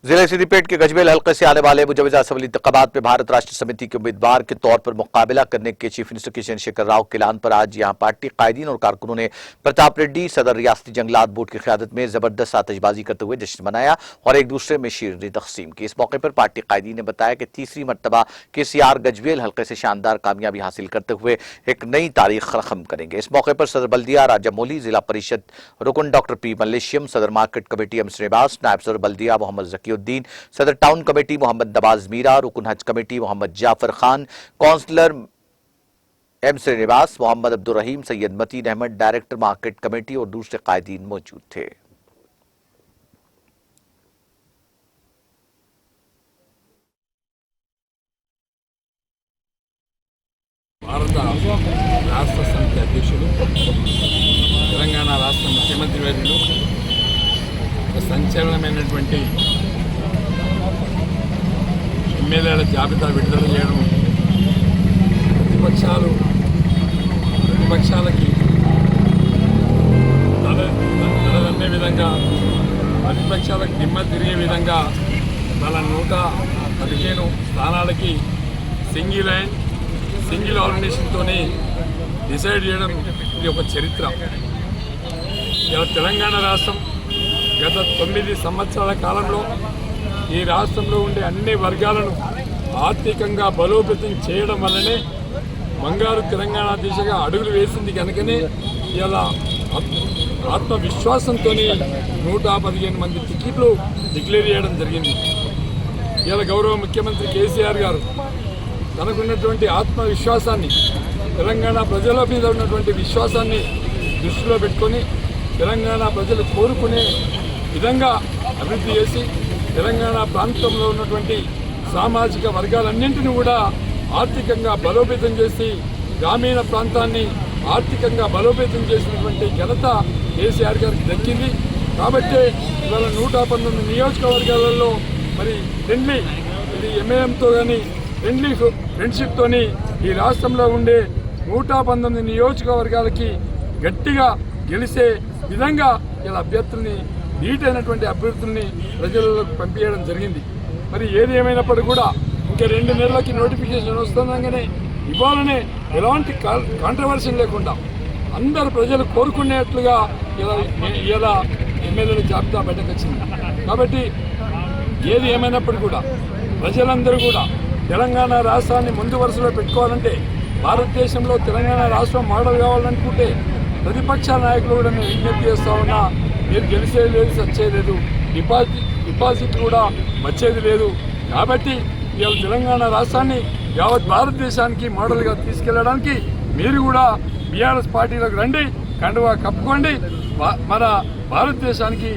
जिले सिद्दीपेट के गजबेल हल्के से आने वाले मुजवजा असेंबली इंतखाबात में भारत राष्ट्र समिति के उम्मीदवार के तौर पर मुकाबला करने के चीफ मिनिस्टर के चंद्रशेखर राव के ऐलान पर आज यहां पार्टी कायदीन और कारकुनों ने प्रताप रेड्डी सदर रियासती जंगलात बोर्ड की क़यादत में जबरदस्त आतिशबाजी करते हुए जश्न मनाया और एक दूसरे में शीरनी तकसीम की। इस मौके पर पार्टी कायदीन ने बताया कि तीसरी मरतबा KCR गजबेल हल्के से शानदार कामयाबी हासिल करते हुए एक नई तारीख रकम करेंगे। इस मौके पर सदर बल्दिया राजा मौली, जिला परिषद रुकन डॉक्टर P मलेशियम, सदर मार्केट कमेटी M श्रीनिवास, नायब सदर बल्दिया मोहम्मद जकीउद्दीन, सदर टाउन कमेटी मोहम्मद नवाज मीरा, रुकन Haj committee Mohammed Jafar Khan, councillor M Srinivas, Mohammed Abdul Rahim, Syed Mateen Ahmed, director market committee और दूसरे कायदीन मौजूद थे। భారత రాష్ట్ర సమితి అధ్యక్షులు, తెలంగాణ రాష్ట్ర ముఖ్యమంత్రి వర్యులు ఒక సంచలనమైనటువంటి ఎమ్మెల్యేల జాబితా విడుదల చేయడం ప్రతిపక్షాలకి తలదన్నే విధంగా, ప్రతిపక్షాలకు దిమ్మ తిరిగే విధంగా వాళ్ళ 115 స్థానాలకి సింగిల్ ఆర్గనైజేషన్తో డిసైడ్ చేయడం ఇది ఒక చరిత్ర. ఇలా తెలంగాణ రాష్ట్రం గత 9 సంవత్సరాల కాలంలో ఈ రాష్ట్రంలో ఉండే అన్ని వర్గాలను ఆర్థికంగా బలోపేతం చేయడం వల్లనే బంగారు తెలంగాణ దిశగా అడుగులు వేసింది. కనుకనే ఇలా ఆత్మవిశ్వాసంతో 115 మంది టికెట్లు డిక్లేర్ చేయడం జరిగింది. ఇలా గౌరవ ముఖ్యమంత్రి KCR గారు తనకున్నటువంటి ఆత్మవిశ్వాసాన్ని, తెలంగాణ ప్రజల మీద ఉన్నటువంటి విశ్వాసాన్ని దృష్టిలో పెట్టుకొని తెలంగాణ ప్రజలు కోరుకునే విధంగా అభివృద్ధి చేసి తెలంగాణ ప్రాంతంలో ఉన్నటువంటి సామాజిక వర్గాలన్నింటినీ కూడా ఆర్థికంగా బలోపేతం చేసి గ్రామీణ ప్రాంతాన్ని ఆర్థికంగా బలోపేతం చేసినటువంటి ఘనత KCR గారికి దక్కింది. కాబట్టి ఇవాళ 119 నియోజకవర్గాలలో మరి ఫ్రెండ్లీ, ఇది MIMతో కానీ ఫ్రెండ్షిప్తోని ఈ రాష్ట్రంలో ఉండే 119 నియోజకవర్గాలకి గట్టిగా గెలిచే విధంగా ఇలా అభ్యర్థుల్ని, నీటైనటువంటి అభ్యర్థుల్ని ప్రజలకు పంపించడం జరిగింది. మరి ఏది ఏమైనప్పటికీ కూడా ఇంకా 2 నెలలకి నోటిఫికేషన్ వస్తుండగానే ఇవాళనే ఎలాంటి కాంట్రవర్సీ లేకుండా అందరు ప్రజలు కోరుకునేట్లుగా ఇలా ఎమ్మెల్యేల జాబితా బయటకు వచ్చింది. కాబట్టి ఏది ఏమైనప్పటికీ కూడా ప్రజలందరూ కూడా తెలంగాణ రాష్ట్రాన్ని ముందు వరుసలో పెట్టుకోవాలంటే, భారతదేశంలో తెలంగాణ రాష్ట్రం మోడల్ కావాలనుకుంటే ప్రతిపక్ష నాయకులు కూడా నేను విజ్ఞప్తి చేస్తా ఉన్నా, మీరు గెలిచేది లేదు, సచ్చేది లేదు, డిపాజిట్ కూడా వచ్చేది లేదు. కాబట్టి ఇవాళ తెలంగాణ రాష్ట్రాన్ని యావత్ భారతదేశానికి మోడల్గా తీసుకెళ్లడానికి మీరు కూడా BRS పార్టీలోకి రండి, కండువా కప్పుకోండి, మన భారతదేశానికి